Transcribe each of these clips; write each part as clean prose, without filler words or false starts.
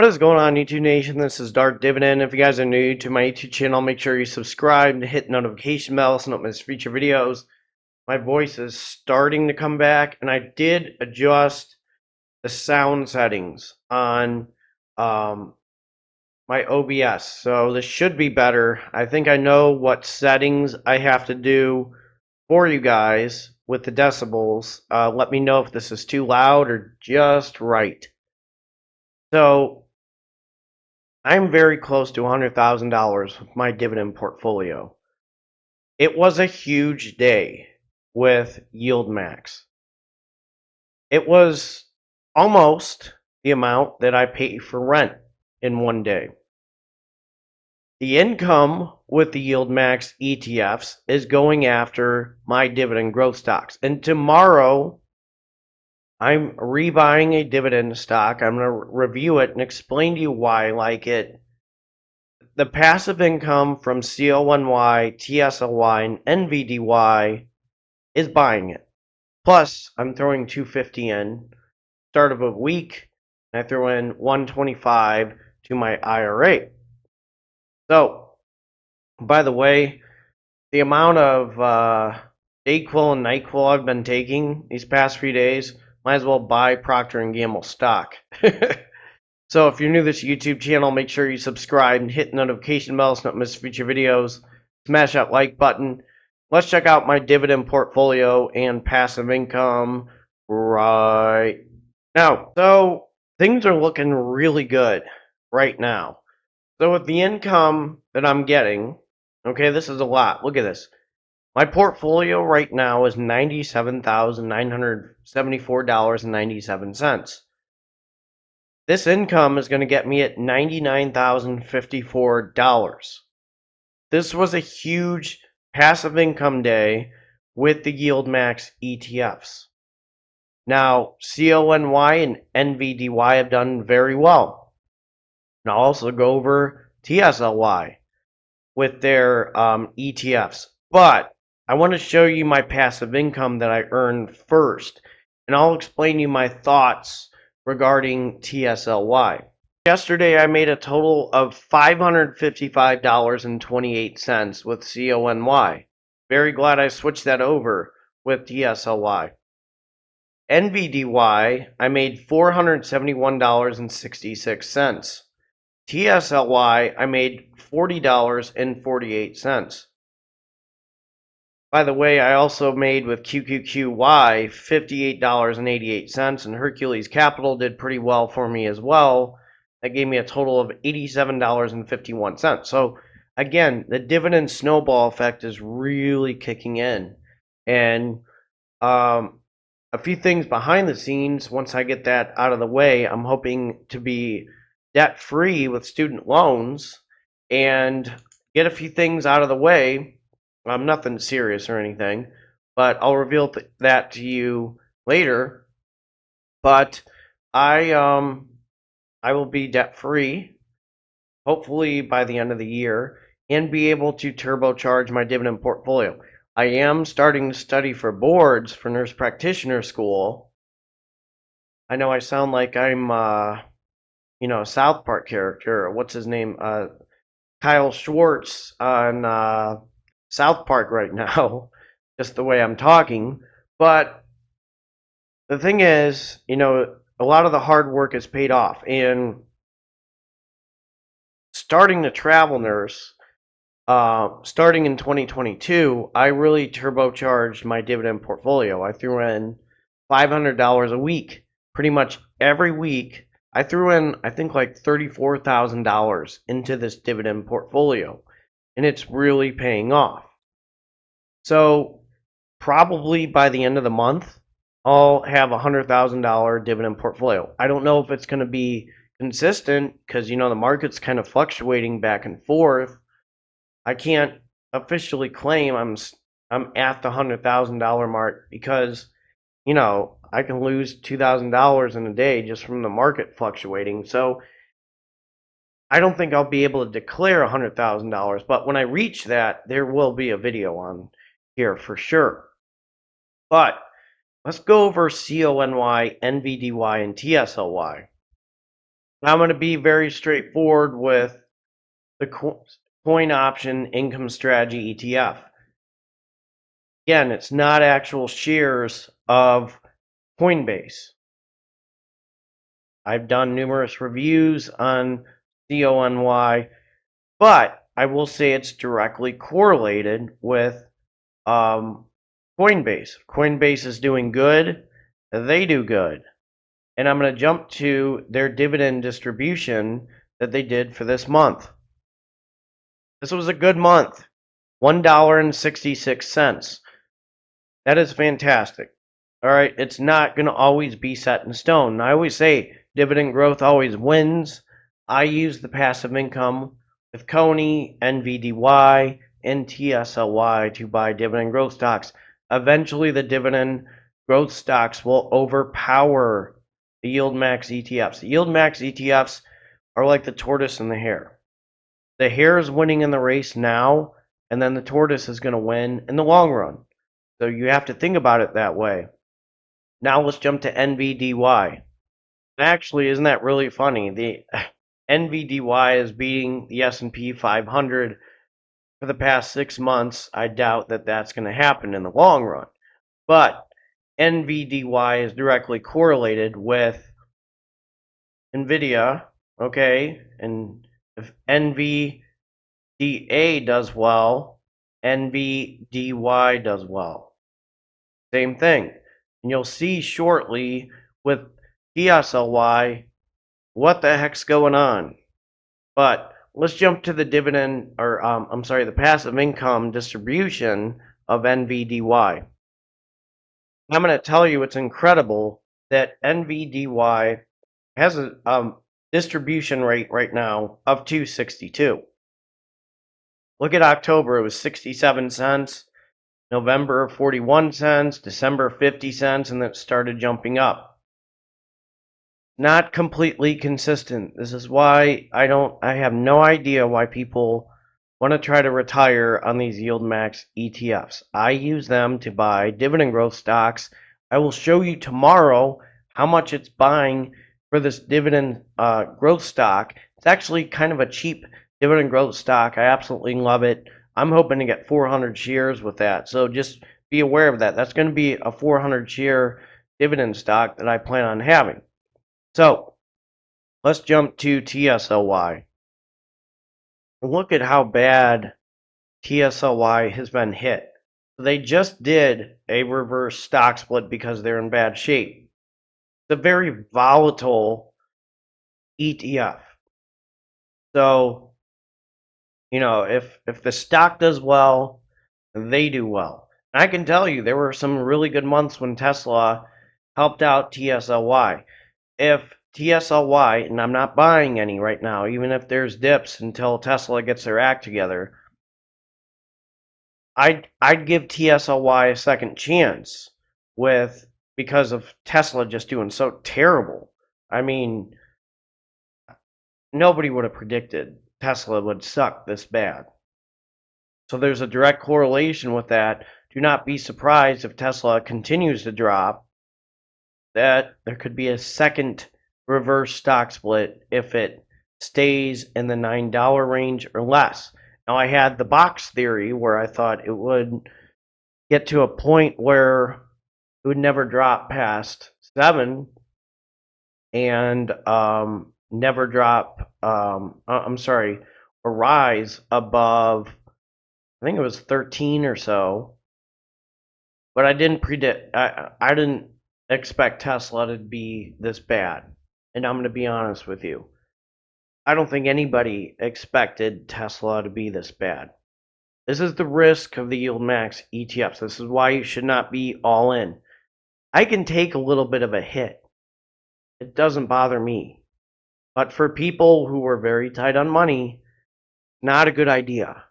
What is going on, YouTube Nation? This is Dark Dividend. If you guys are new to my YouTube channel, make sure you subscribe and hit the notification bell so you don't miss future videos. My voice is starting to come back, and I did adjust the sound settings on my OBS, so this should be better. I think I know what settings I have to do for you guys with the decibels. Let me know if this is too loud or just right. So I'm very close to $100,000 with my dividend portfolio. It was a huge day with Yieldmax. It was almost the amount that I pay for rent in one day. The income with the Yieldmax ETFs is going after my dividend growth stocks. And tomorrow, I'm rebuying a dividend stock. I'm going to review it and explain to you why I like it. The passive income from CONY, TSLY, and NVDY is buying it. Plus, I'm throwing $250 in start of a week, and I throw in $125 to my IRA. So, by the way, the amount of Dayquil and NyQuil I've been taking these past few days, might as well buy Procter & Gamble stock. So if you're new to this YouTube channel, make sure you subscribe and hit the notification bell so you don't miss future videos. Smash that like button. Let's check out my dividend portfolio and passive income right now. So things are looking really good right now. So with the income that I'm getting, okay, this is a lot. Look at this. My portfolio right now is $97,974.97. This income is going to get me at $99,054. This was a huge passive income day with the Yieldmax ETFs. Now, CONY and NVDY have done very well. And I'll also go over TSLY with their ETFs. But I want to show you my passive income that I earned first. And I'll explain to you my thoughts regarding TSLY. Yesterday I made a total of $555.28 with CONY. Very glad I switched that over with TSLY. NVDY I made $471.66. TSLY I made $40.48. By the way, I also made with QQQY $58.88, and Hercules Capital did pretty well for me as well. That gave me a total of $87.51. So again, the dividend snowball effect is really kicking in. And a few things behind the scenes, once I get that out of the way, I'm hoping to be debt-free with student loans and get a few things out of the way. Nothing serious or anything, but I'll reveal that to you later. But I will be debt free, hopefully by the end of the year, and be able to turbocharge my dividend portfolio. I am starting to study for boards for nurse practitioner school. I know I sound like I'm a South Park character. What's his name? Kyle Schwartz on South Park right now, just the way I'm talking. But the thing is, a lot of the hard work is paid off. And starting to travel nurse, starting in 2022, I really turbocharged my dividend portfolio. I threw in $500 a week, pretty much every week. I threw in, I think, like $34,000 into this dividend portfolio. And it's really paying off. So probably by the end of the month, I'll have a $100,000 dividend portfolio. I don't know if it's going to be consistent because, the market's kind of fluctuating back and forth. I can't officially claim I'm at the $100,000 mark because, I can lose $2,000 in a day just from the market fluctuating. So I don't think I'll be able to declare $100,000, but when I reach that, there will be a video on here for sure. But let's go over CONY, NVDY, and TSLY. I'm going to be very straightforward with the coin option income strategy ETF. Again, it's not actual shares of Coinbase. I've done numerous reviews on CONY, but I will say it's directly correlated with Coinbase. Coinbase is doing good, they do good. And I'm going to jump to their dividend distribution that they did for this month. This was a good month, $1.66. That is fantastic. All right, it's not going to always be set in stone. I always say dividend growth always wins. I use the passive income with CONY, NVDY, and TSLY to buy dividend growth stocks. Eventually, the dividend growth stocks will overpower the Yieldmax ETFs. The Yieldmax ETFs are like the tortoise and the hare. The hare is winning in the race now, and then the tortoise is going to win in the long run. So you have to think about it that way. Now let's jump to NVDY. Actually, isn't that really funny? The NVDY is beating the S&P 500 for the past 6 months. I doubt that that's going to happen in the long run. But NVDY is directly correlated with NVIDIA, okay? And if NVDA does well, NVDY does well. Same thing. And you'll see shortly with TSLY what the heck's going on. But let's jump to the dividend, or the passive income distribution of NVDY. I'm going to tell you it's incredible that NVDY has a distribution rate right now of 262. Look at October, it was 67 cents. November 41 cents, December 50 cents, and then it started jumping up. Not completely consistent. This is why I have no idea why people want to try to retire on these Yieldmax ETFs. I use them to buy dividend growth stocks. I will show you tomorrow how much it's buying for this dividend growth stock. It's actually kind of a cheap dividend growth stock. I absolutely love it. I'm hoping to get 400 shares with that. So just be aware of that. That's going to be a 400 share dividend stock that I plan on having. So let's jump to TSLY. Look at how bad TSLY has been hit. They just did a reverse stock split because they're in bad shape. It's a very volatile ETF. So if the stock does well, they do well. And I can tell you there were some really good months when Tesla helped out TSLY. If TSLY, and I'm not buying any right now, even if there's dips until Tesla gets their act together, I'd give TSLY a second chance because of Tesla just doing so terrible. I mean, nobody would have predicted Tesla would suck this bad. So there's a direct correlation with that. Do not be surprised if Tesla continues to drop, that there could be a second reverse stock split if it stays in the $9 range or less. Now, I had the box theory where I thought it would get to a point where it would never drop past 7 and never drop, or rise above, I think it was 13 or so. But I didn't I didn't expect Tesla to be this bad. And I'm going to be honest with you. I don't think anybody expected Tesla to be this bad. This is the risk of the Yieldmax ETFs. This is why you should not be all in. I can take a little bit of a hit. It doesn't bother me. But for people who are very tight on money, not a good idea.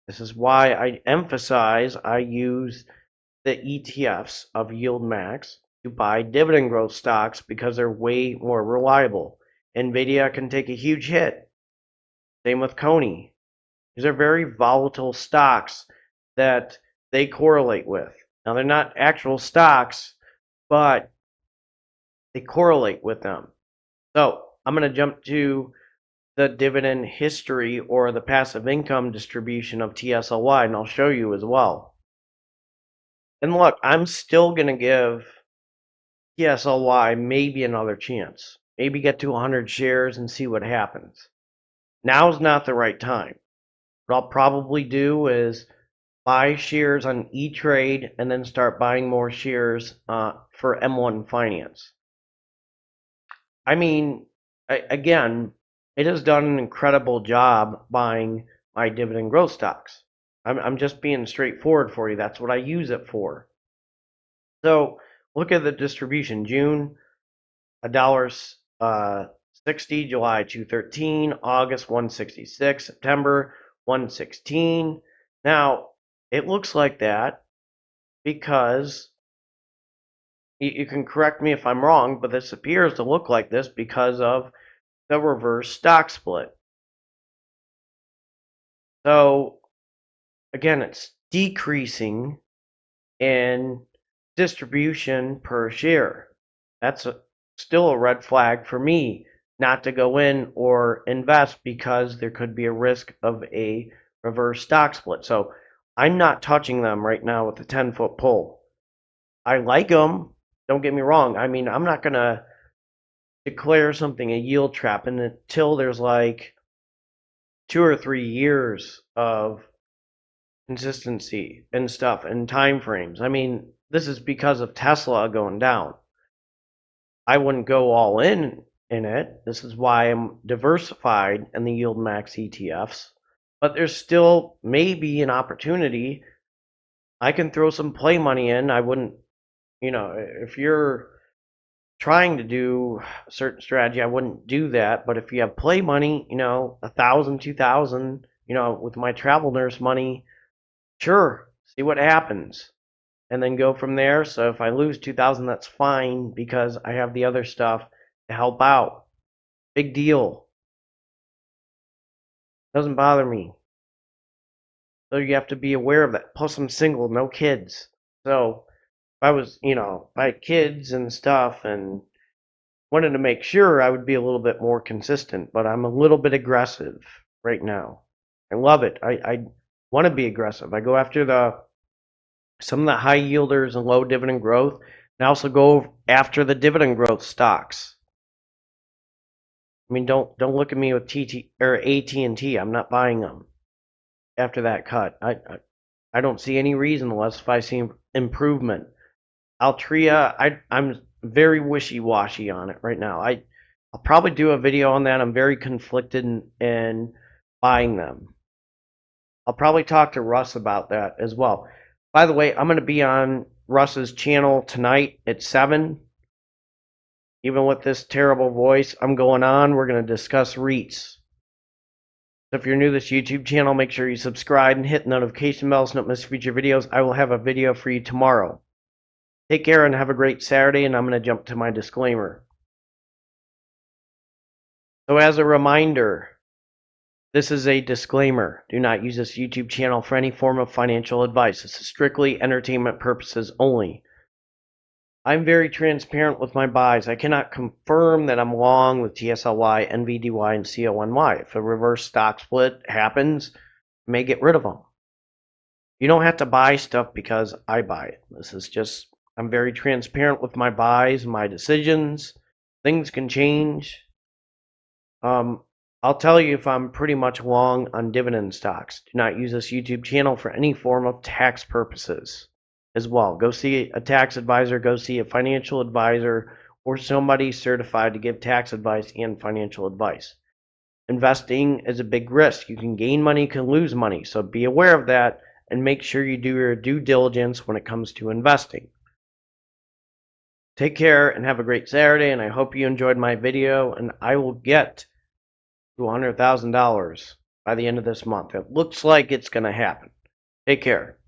This is why I emphasize I use the ETFs of Yieldmax to buy dividend growth stocks because they're way more reliable. NVIDIA can take a huge hit. Same with CONY. These are very volatile stocks that they correlate with. Now, they're not actual stocks, but they correlate with them. So I'm going to jump to the dividend history or the passive income distribution of TSLY, and I'll show you as well. And look, I'm still going to give TSLY maybe another chance. Maybe get to 100 shares and see what happens. Now's not the right time. What I'll probably do is buy shares on etrade and then start buying more shares for M1 Finance. I mean, again, it has done an incredible job buying my dividend growth stocks. I'm just being straightforward for you. That's what I use it for. So look at the distribution. June, $1.60, July 213, August 166, September 116. Now it looks like that because you can correct me if I'm wrong, but this appears to look like this because of the reverse stock split. So again, it's decreasing in distribution per share. That's still a red flag for me not to go in or invest because there could be a risk of a reverse stock split. So I'm not touching them right now with the 10-foot pole. I like them. Don't get me wrong. I mean, I'm not going to declare something a yield trap until there's like 2 or 3 years of consistency and stuff and time frames. I mean, this is because of Tesla going down. I wouldn't go all in it. This is why I'm diversified in the Yieldmax ETFs. But there's still maybe an opportunity. I can throw some play money in. I wouldn't, if you're trying to do a certain strategy, I wouldn't do that. But if you have play money, 1,000, 2,000, with my travel nurse money, sure, see what happens. And then go from there. So if I lose 2,000, that's fine because I have the other stuff to help out. Big deal. Doesn't bother me. So you have to be aware of that. Plus, I'm single, no kids. So if I was, if I had kids and stuff and wanted to make sure, I would be a little bit more consistent. But I'm a little bit aggressive right now. I love it. I want to be aggressive. I go after some of the high yielders and low dividend growth, and I also go after the dividend growth stocks. I mean, don't look at me with TT or AT&T. I'm not buying them after that cut. I don't see any reason unless if I see improvement. Altria, I'm very wishy-washy on it right now. I'll probably do a video on that. I'm very conflicted in buying them. I'll probably talk to Russ about that as well. By the way, I'm going to be on Russ's channel tonight at 7. Even with this terrible voice, I'm going on. We're going to discuss REITs. So if you're new to this YouTube channel, make sure you subscribe and hit the notification bell so you don't miss future videos. I will have a video for you tomorrow. Take care and have a great Saturday, and I'm going to jump to my disclaimer. So as a reminder, this is a disclaimer. Do not use this YouTube channel for any form of financial advice. This is strictly entertainment purposes only. I'm very transparent with my buys. I cannot confirm that I'm long with TSLY, NVDY, and CONY. If a reverse stock split happens, I may get rid of them. You don't have to buy stuff because I buy it. This is just, I'm very transparent with my buys, my decisions. Things can change. I'll tell you if I'm pretty much long on dividend stocks. Do not use this YouTube channel for any form of tax purposes as well. Go see a tax advisor, go see a financial advisor, or somebody certified to give tax advice and financial advice. Investing is a big risk. You can gain money, you can lose money. So be aware of that and make sure you do your due diligence when it comes to investing. Take care and have a great Saturday, and I hope you enjoyed my video, and I will get to $100,000 by the end of this month. It looks like it's going to happen. Take care.